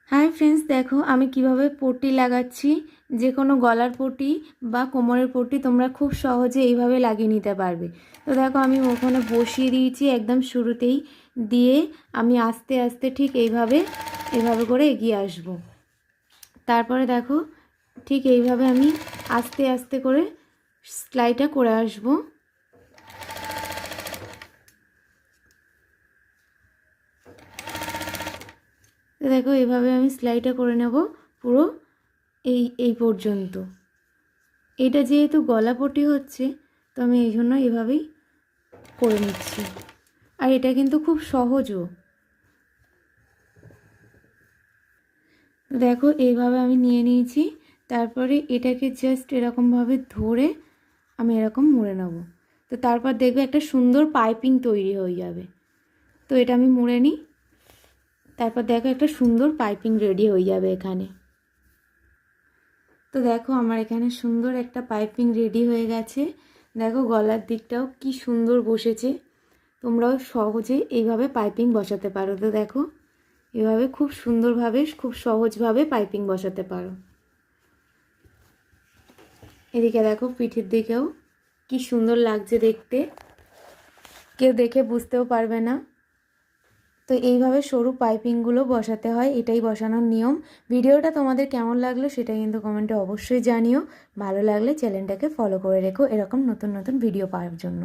Hi friends, দেখো আমি কিভাবে পট্টি লাগাচ্ছি। যে কোনো গলার পট্টি বা কোমরের পট্টি তোমরা খুব সহজে এইভাবে লাগিয়ে নিতে পারবে। তো দেখো আমি ওখানে বসিয়ে দিয়েছি একদম শুরুতেই, দিয়ে আমি আস্তে আস্তে ঠিক এইভাবে করে এগিয়ে আসব। তারপরে দেখো ঠিক এইভাবে আমি আস্তে আস্তে করে সেলাইটা করে আসব। তো দেখো এইভাবে আমি সেলাইটা করে নেব পুরো এই পর্যন্ত। এটা যেহেতু গলা পট্টি হচ্ছে, তো আমি এই জন্য এভাবেই করে নিচ্ছি। আর এটা কিন্তু খুব সহজও। দেখো এইভাবে আমি নিয়ে নিয়েছি। তারপরে এটাকে জাস্ট এরকমভাবে ধরে আমি এরকম মুড়ে নেব। তো তারপর দেখবে একটা সুন্দর পাইপিং তৈরি হয়ে যাবে। তো এটা আমি মুড়ে নিই। তারপর দেখো একটা সুন্দর পাইপিং রেডি হয়ে যাবে এখানে। তো দেখো আমার এখানে সুন্দর একটা পাইপিং রেডি হয়ে গেছে। দেখো গলার দিকটাও কি সুন্দর বসেছে। তোমরাও সহজে এইভাবে পাইপিং বসাতে পারো। তো দেখো এভাবে খুব সুন্দরভাবে খুব সহজভাবে পাইপিং বসাতে পারো। এদিকে দেখো পিঠের দিকেও কি সুন্দর লাগছে দেখতে, কেউ দেখে বুঝতেও পারবে না। তো এইভাবে সরু পাইপিংগুলো বসাতে হয়, এটাই বসানোর নিয়ম। ভিডিওটা তোমাদের কেমন লাগলো সেটা কিন্তু কমেন্টে অবশ্যই জানিও। ভালো লাগলে চ্যানেলটাকে ফলো করে রেখো এরকম নতুন নতুন ভিডিও পাওয়ার জন্য।